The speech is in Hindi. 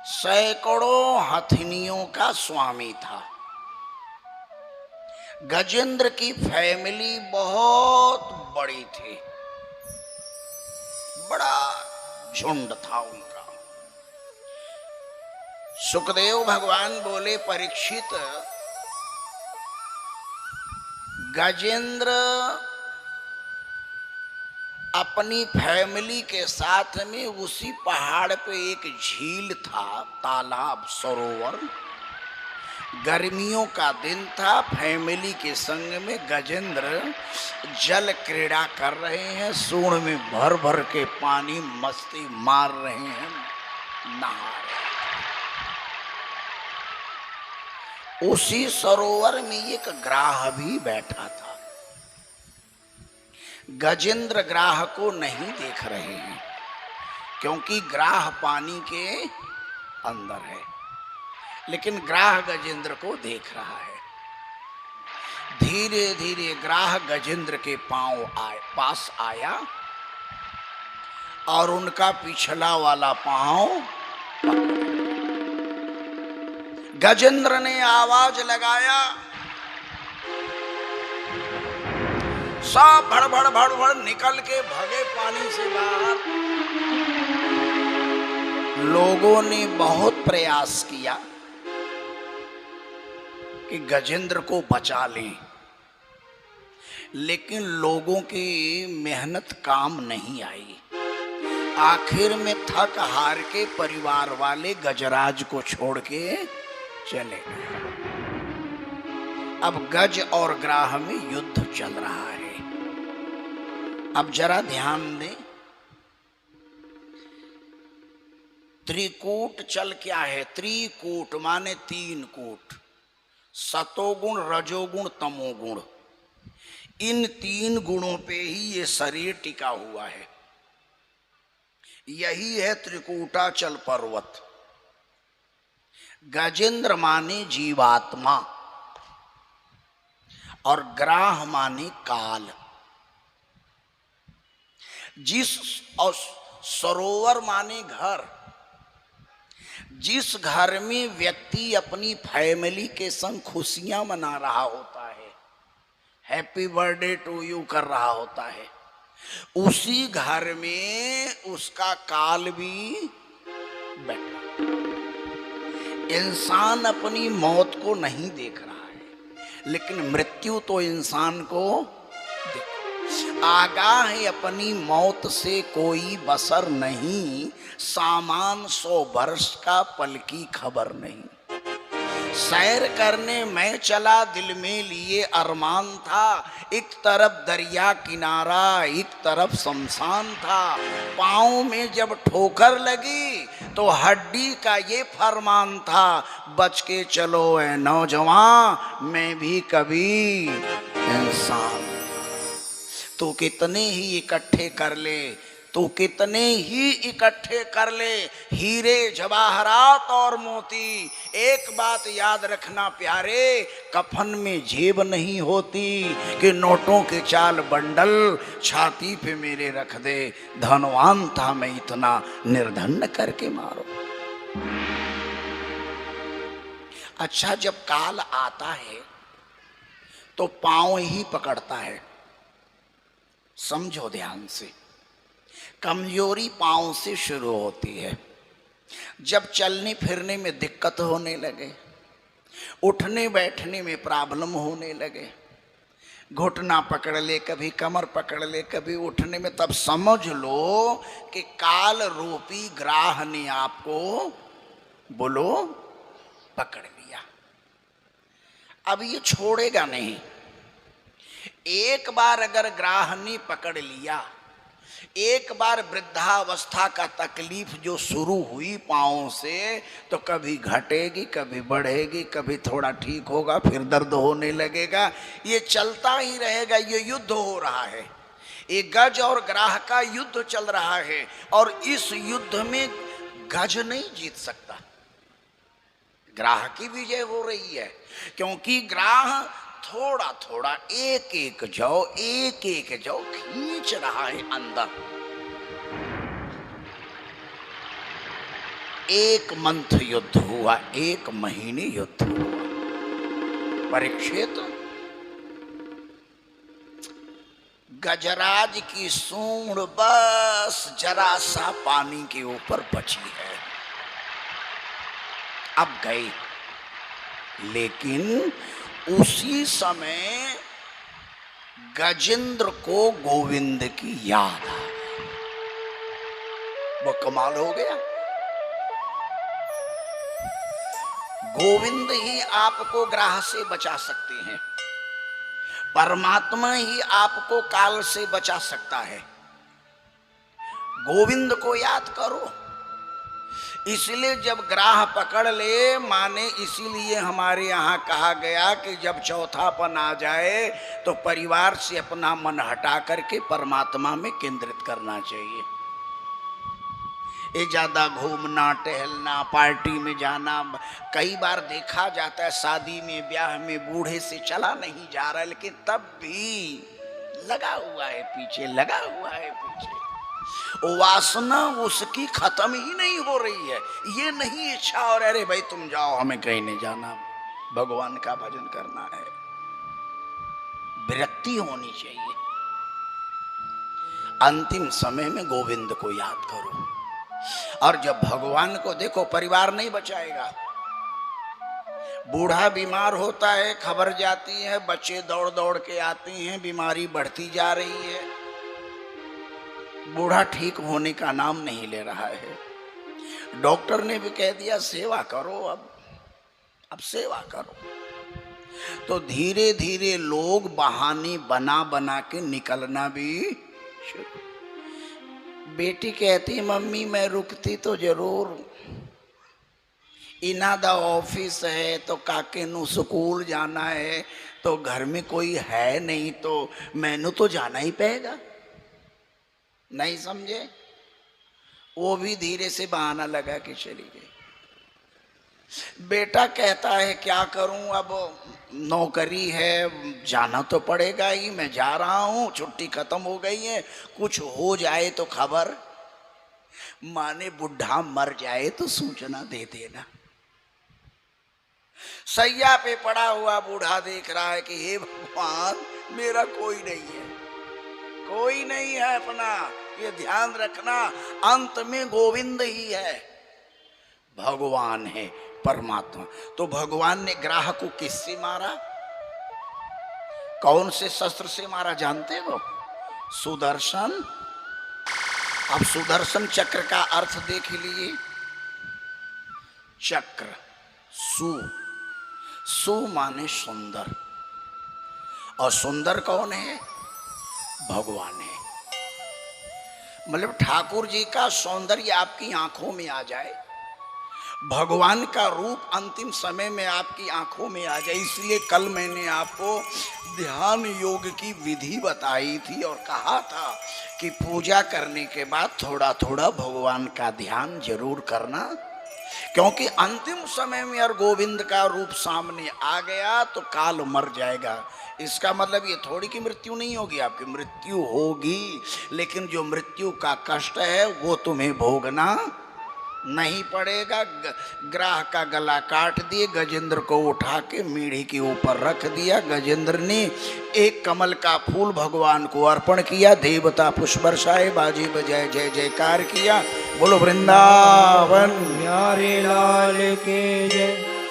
सैकड़ों हथिनियों का स्वामी था। गजेंद्र की फैमिली बहुत बड़ी थी, बड़ा झुंड था उनका। सुखदेव भगवान बोले, परीक्षित, गजेंद्र अपनी फैमिली के साथ में उसी पहाड़ पे एक झील था, तालाब, सरोवर, गर्मियों का दिन था, फैमिली के संग में गजेंद्र जल क्रीड़ा कर रहे हैं, सूंड में भर भर के पानी मस्ती मार रहे हैं, नहा रहे हैं। उसी सरोवर में एक ग्राह भी बैठा था। गजेंद्र ग्राह को नहीं देख रहे हैं क्योंकि ग्राह पानी के अंदर है, लेकिन ग्राह गजेंद्र को देख रहा है। धीरे धीरे ग्राह गजेंद्र के पास आया और उनका पिछला वाला पांव गजेंद्र ने आवाज लगाया, सब भड़ भड़ निकल के भगे पानी से बाहर। लोगों ने बहुत प्रयास किया कि गजेंद्र को बचा लें, लेकिन लोगों की मेहनत काम नहीं आई। आखिर में थक हार के परिवार वाले गजराज को छोड़ के चले गए। अब गज और ग्राह में युद्ध चल रहा है। अब जरा ध्यान दें, त्रिकूट चल क्या है? त्रिकूट माने तीन कूट, सतोगुण, रजोगुण, तमोगुण। इन तीन गुणों पे ही ये शरीर टिका हुआ है। यही है त्रिकूटाचल पर्वत। गजेंद्र माने जीवात्मा और ग्राह माने काल। जिस और सरोवर माने घर, जिस घर में व्यक्ति अपनी फैमिली के संग खुशियां मना रहा होता है, हैप्पी बर्थडे टू यू कर रहा होता है, उसी घर में उसका काल भी बैठा। इंसान अपनी मौत को नहीं देख रहा है, लेकिन मृत्यु तो इंसान को देख। आगाह है अपनी मौत से कोई बसर नहीं, सामान 100 वर्ष का पल की खबर नहीं। सैर करने मैं चला, दिल में लिए अरमान था, एक तरफ दरिया किनारा, एक तरफ शमशान था। पाँव में जब ठोकर लगी तो हड्डी का ये फरमान था, बच के चलो ऐ नौजवान, मैं भी कभी इंसान। तो कितने ही इकट्ठे कर ले, तो कितने ही इकट्ठे कर ले, हीरे जवाहरात और मोती, एक बात याद रखना प्यारे, कफन में जेब नहीं होती कि नोटों के चाल बंडल छाती पे मेरे रख दे। धनवान था मैं इतना, निर्धन न करके मारो। अच्छा, जब काल आता है तो पांव ही पकड़ता है। समझो ध्यान से, कमजोरी पांव से शुरू होती है। जब चलने फिरने में दिक्कत होने लगे, उठने बैठने में प्रॉब्लम होने लगे, घुटना पकड़ ले, कभी कमर पकड़ ले, कभी उठने में, तब समझ लो कि काल रूपी ग्राह ने आपको बोलो पकड़ लिया। अब ये छोड़ेगा नहीं। एक बार अगर ग्राह ने पकड़ लिया, एक बार वृद्धावस्था का तकलीफ जो शुरू हुई पाँव से, तो कभी घटेगी, कभी बढ़ेगी, कभी थोड़ा ठीक होगा, फिर दर्द होने लगेगा। ये चलता ही रहेगा। ये युद्ध हो रहा है, ये गज और ग्राह का युद्ध चल रहा है, और इस युद्ध में गज नहीं जीत सकता, ग्राह की विजय हो रही है। क्योंकि ग्राह थोड़ा थोड़ा, एक एक जौ खींच रहा है अंदर। एक मंथ युद्ध हुआ, 1 महीने युद्ध हुआ। परीक्षित गजराज की सूंड बस जरा सा पानी के ऊपर बची है, अब गई। लेकिन उसी समय गजेंद्र को गोविंद की याद आ गई। वो कमाल हो गया। गोविंद ही आपको ग्रह से बचा सकते हैं, परमात्मा ही आपको काल से बचा सकता है। गोविंद को याद करो। इसलिए जब ग्राह पकड़ ले, माने इसीलिए हमारे यहाँ कहा गया कि जब चौथापन आ जाए तो परिवार से अपना मन हटा करके परमात्मा में केंद्रित करना चाहिए। ये ज्यादा घूमना टहलना, पार्टी में जाना, कई बार देखा जाता है शादी में ब्याह में बूढ़े से चला नहीं जा रहा है, लेकिन तब भी लगा हुआ है पीछे, लगा हुआ है पीछे। वासना उसकी खत्म ही नहीं हो रही है। ये नहीं इच्छा और अरे भाई तुम जाओ हमें कहीं नहीं जाना, भगवान का भजन करना है। विरक्ति होनी चाहिए। अंतिम समय में गोविंद को याद करो। और जब भगवान को देखो, परिवार नहीं बचाएगा। बूढ़ा बीमार होता है, खबर जाती है, बच्चे दौड़ दौड़ के आते हैं, बीमारी बढ़ती जा रही है, बूढ़ा ठीक होने का नाम नहीं ले रहा है। डॉक्टर ने भी कह दिया सेवा करो, अब सेवा करो। तो धीरे धीरे लोग बहाने बना बना के निकलना भी शुरू। बेटी कहती मम्मी मैं रुकती तो जरूर, इना दा ऑफिस है तो काके नु स्कूल जाना है, तो घर में कोई है नहीं तो मैनू तो जाना ही पड़ेगा। नहीं समझे? वो भी धीरे से बहाना लगा के चली गई। बेटा कहता है क्या करूं, अब नौकरी है जाना तो पड़ेगा ही, मैं जा रहा हूं, छुट्टी खत्म हो गई है, कुछ हो जाए तो खबर, माने बुढ़ा मर जाए तो सूचना दे देना। सैया पे पड़ा हुआ बूढ़ा देख रहा है कि हे भगवान मेरा कोई नहीं है, कोई नहीं है अपना, ये ध्यान रखना, अंत में गोविंद ही है, भगवान है परमात्मा। तो भगवान ने ग्राह को किससे मारा? कौन से शस्त्र से मारा जानते हो? सुदर्शन। अब सुदर्शन चक्र का अर्थ देख लीजिए। चक्र, सु माने सुंदर, और सुंदर कौन है? भगवान है। मतलब ठाकुर जी का सौंदर्य आपकी आंखों में आ जाए, भगवान का रूप अंतिम समय में आपकी आंखों में आ जाए। इसलिए कल मैंने आपको ध्यान योग की विधि बताई थी और कहा था कि पूजा करने के बाद थोड़ा थोड़ा भगवान का ध्यान जरूर करना, क्योंकि अंतिम समय में अगर गोविंद का रूप सामने आ गया तो काल मर जाएगा। इसका मतलब ये थोड़ी की मृत्यु नहीं होगी, आपकी मृत्यु होगी, लेकिन जो मृत्यु का कष्ट है वो तुम्हें भोगना नहीं पड़ेगा। ग्राह का गला काट दिए, गजेंद्र को उठा के मीढ़ी के ऊपर रख दिया। गजेंद्र ने एक कमल का फूल भगवान को अर्पण किया, देवता पुष्प बरसाए, बाजे बजाए, जय जयकार किया। बोलो वृंदावन बिहारी लाल के जय।